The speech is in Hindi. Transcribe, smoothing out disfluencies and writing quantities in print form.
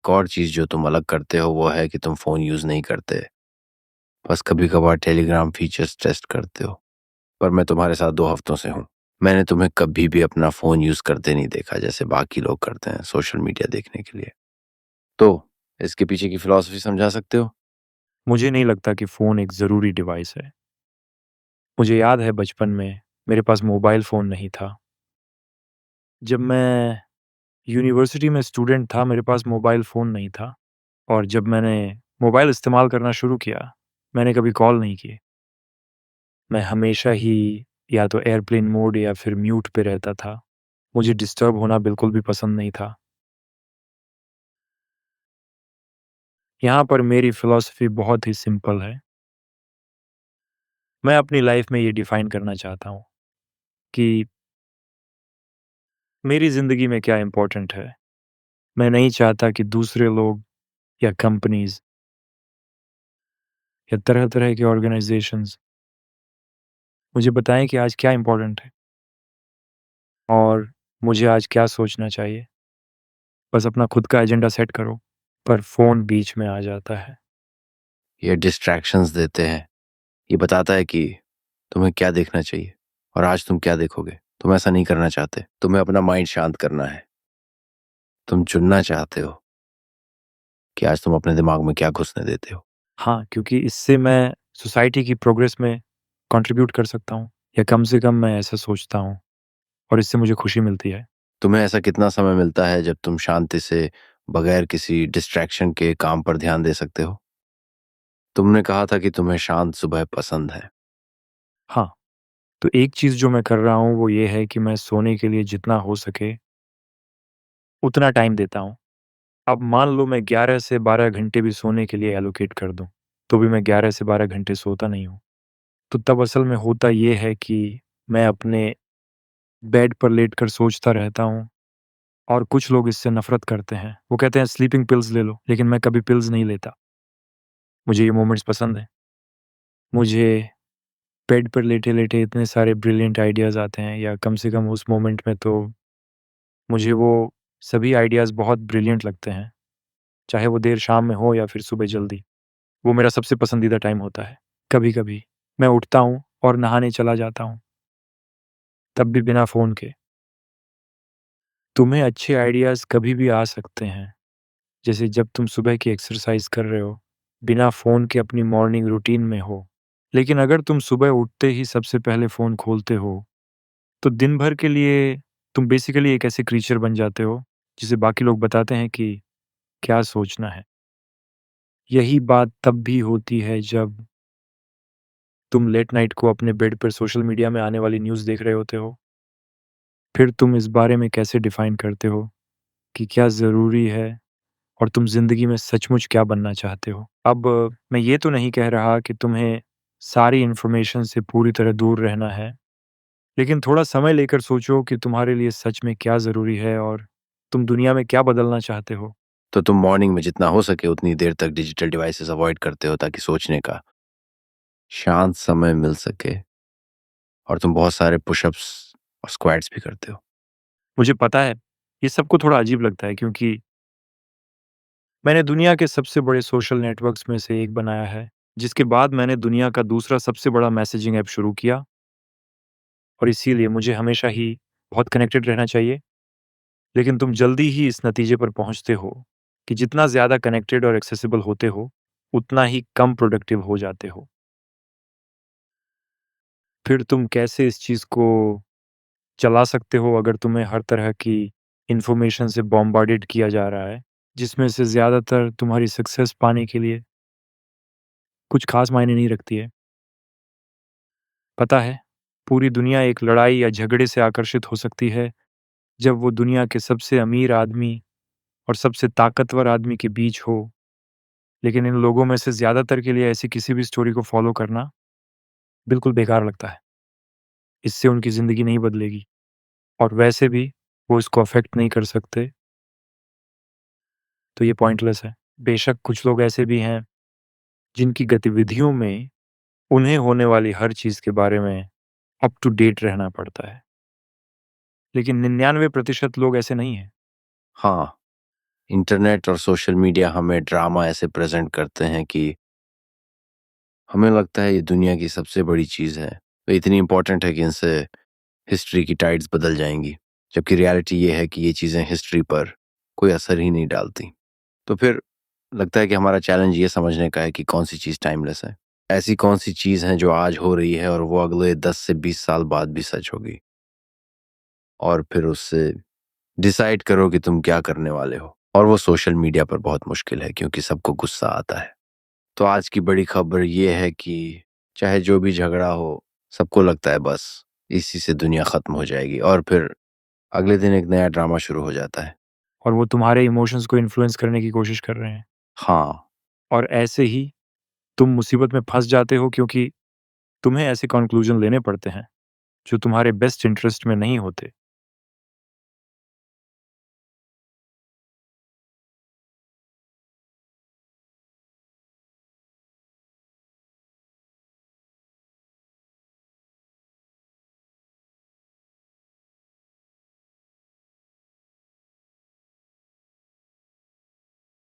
एक और चीज़ जो तुम अलग करते हो वो है कि तुम फ़ोन यूज़ नहीं करते। बस कभी-कभार टेलीग्राम फीचर्स टेस्ट करते हो। पर मैं तुम्हारे साथ 2 हफ्तों से हूँ। मैंने तुम्हें कभी भी अपना फ़ोन यूज़ करते नहीं देखा जैसे बाकी लोग करते हैं सोशल मीडिया देखने के लिए। तो इसके पीछे की फ़िलॉसफ़ी समझा सकते हो? मुझे नहीं लगता कि फ़ोन एक ज़रूरी डिवाइस है। मुझे याद है बचपन में मेरे पास मोबाइल फ़ोन नहीं था। जब मैं यूनिवर्सिटी में स्टूडेंट था, मेरे पास मोबाइल फ़ोन नहीं था और जब मैंने मोबाइल इस्तेमाल करना शुरू किया, मैंने कभी कॉल नहीं किए। मैं हमेशा ही या तो एयरप्लेन मोड या फिर म्यूट पे रहता था। मुझे डिस्टर्ब होना बिल्कुल भी पसंद नहीं था। यहाँ पर मेरी फ़िलॉसफ़ी बहुत ही सिंपल है। मैं अपनी लाइफ़ में ये डिफ़ाइन करना चाहता हूँ कि मेरी ज़िंदगी में क्या इम्पोर्टेंट है। मैं नहीं चाहता कि दूसरे लोग या कंपनीज़ या तरह-तरह के ऑर्गनाइज़ेशंस मुझे बताएँ कि आज क्या इम्पोर्टेंट है और मुझे आज क्या सोचना चाहिए। बस अपना खुद का एजेंडा सेट करो, पर फ़ोन बीच में आ जाता है। ये डिस्ट्रैक्शंस देते हैं। ये बताता है कि तुम्हें क्या देखना चाहिए और आज तुम क्या देखोगे। तुम ऐसा नहीं करना चाहते। तुम्हें अपना माइंड शांत करना है। तुम चुनना चाहते हो कि आज तुम अपने दिमाग में क्या घुसने देते हो। हाँ, क्योंकि इससे मैं सोसाइटी की प्रोग्रेस में कंट्रीब्यूट कर सकता हूँ या कम से कम मैं ऐसा सोचता हूँ और इससे मुझे खुशी मिलती है। तुम्हें ऐसा कितना समय मिलता है जब तुम शांति से बगैर किसी डिस्ट्रैक्शन के काम पर ध्यान दे सकते हो? तुमने कहा था कि तुम्हें शांत सुबह पसंद है। हाँ, तो एक चीज़ जो मैं कर रहा हूँ वो ये है कि मैं सोने के लिए जितना हो सके उतना टाइम देता हूँ। अब मान लो मैं 11 से 12 घंटे भी सोने के लिए एलोकेट कर दूँ, तो भी मैं 11 से 12 घंटे सोता नहीं हूँ। तो तब असल में होता ये है कि मैं अपने बेड पर लेटकर सोचता रहता हूँ और कुछ लोग इससे नफ़रत करते हैं। वो कहते हैं स्लीपिंग पिल्स ले लो, लेकिन मैं कभी पिल्स नहीं लेता। मुझे ये मोमेंट्स पसंद हैं। मुझे बेड पर लेटे-लेटे इतने सारे ब्रिलियंट आइडियाज़ आते हैं या कम से कम उस मोमेंट में तो मुझे वो सभी आइडियाज़ बहुत ब्रिलियंट लगते हैं, चाहे वो देर शाम में हो या फिर सुबह जल्दी। वो मेरा सबसे पसंदीदा टाइम होता है। कभी-कभी मैं उठता हूँ और नहाने चला जाता हूँ, तब भी बिना फ़ोन के। तुम्हें अच्छे आइडियाज़ कभी भी आ सकते हैं, जैसे जब तुम सुबह की एक्सरसाइज़ कर रहे हो, बिना फ़ोन के अपनी मॉर्निंग रूटीन में हो। लेकिन अगर तुम सुबह उठते ही सबसे पहले फ़ोन खोलते हो, तो दिन भर के लिए तुम बेसिकली एक ऐसे क्रीचर बन जाते हो, जिसे बाकी लोग बताते हैं कि क्या सोचना है। यही बात तब भी होती है जब तुम लेट नाइट को अपने बेड पर सोशल मीडिया में आने वाली न्यूज़ देख रहे होते हो। फिर तुम इस बारे में कैसे डिफ़ाइन करते हो कि क्या ज़रूरी है और तुम ज़िंदगी में सचमुच क्या बनना चाहते हो? अब मैं ये तो नहीं कह रहा कि तुम्हें सारी इन्फॉर्मेशन से पूरी तरह दूर रहना है, लेकिन थोड़ा समय लेकर सोचो कि तुम्हारे लिए सच में क्या ज़रूरी है और तुम दुनिया में क्या बदलना चाहते हो। तो तुम मॉर्निंग में जितना हो सके उतनी देर तक डिजिटल डिवाइसेस अवॉइड करते हो ताकि सोचने का शांत समय मिल सके और तुम बहुत सारे पुशअप्स और स्क्वाट्स भी करते हो। मुझे पता है, ये सबको थोड़ा अजीब लगता है क्योंकि मैंने दुनिया के सबसे बड़े सोशल नेटवर्क्स में से एक बनाया है, जिसके बाद मैंने दुनिया का दूसरा सबसे बड़ा मैसेजिंग ऐप शुरू किया और इसीलिए मुझे हमेशा ही बहुत कनेक्टेड रहना चाहिए। लेकिन तुम जल्दी ही इस नतीजे पर पहुंचते हो कि जितना ज़्यादा कनेक्टेड और एक्सेसिबल होते हो, उतना ही कम प्रोडक्टिव हो जाते हो। फिर तुम कैसे इस चीज़ को चला सकते हो अगर तुम्हें हर तरह की इन्फॉर्मेशन से बॉम्बार्डेड किया जा रहा है, जिसमें से ज़्यादातर तुम्हारी सक्सेस पाने के लिए कुछ खास मायने नहीं रखती है। पता है, पूरी दुनिया एक लड़ाई या झगड़े से आकर्षित हो सकती है जब वो दुनिया के सबसे अमीर आदमी और सबसे ताकतवर आदमी के बीच हो, लेकिन इन लोगों में से ज़्यादातर के लिए ऐसी किसी भी स्टोरी को फॉलो करना बिल्कुल बेकार लगता है। इससे उनकी ज़िंदगी नहीं बदलेगी और वैसे भी वो इसको अफ़ेक्ट नहीं कर सकते, तो ये पॉइंटलेस है। बेशक कुछ लोग ऐसे भी हैं जिनकी गतिविधियों में उन्हें होने वाली हर चीज़ के बारे में अप टू डेट रहना पड़ता है, लेकिन 99% लोग ऐसे नहीं हैं। हाँ, इंटरनेट और सोशल मीडिया हमें ड्रामा ऐसे प्रेजेंट करते हैं कि हमें लगता है ये दुनिया की सबसे बड़ी चीज़ है, तो इतनी इम्पोर्टेंट है कि इनसे हिस्ट्री की टाइड्स बदल जाएंगी, जबकि रियलिटी ये है कि ये चीज़ें हिस्ट्री पर कोई असर ही नहीं डालती। तो फिर लगता है कि हमारा चैलेंज ये समझने का है कि कौन सी चीज़ टाइमलेस है, ऐसी कौन सी चीज़ है जो आज हो रही है और वो अगले 10 से 20 साल बाद भी सच होगी, और फिर उससे डिसाइड करो कि तुम क्या करने वाले हो। और वो सोशल मीडिया पर बहुत मुश्किल है क्योंकि सबको गुस्सा आता है। तो आज की बड़ी खबर ये है कि चाहे जो भी झगड़ा हो, सबको लगता है बस इसी से दुनिया खत्म हो जाएगी, और फिर अगले दिन एक नया ड्रामा शुरू हो जाता है। और वो तुम्हारे इमोशंस को इन्फ्लुएंस करने की कोशिश कर रहे हैं। हाँ, और ऐसे ही तुम मुसीबत में फँस जाते हो क्योंकि तुम्हें ऐसे कंक्लूज़न लेने पड़ते हैं, जो तुम्हारे बेस्ट इंटरेस्ट में नहीं होते।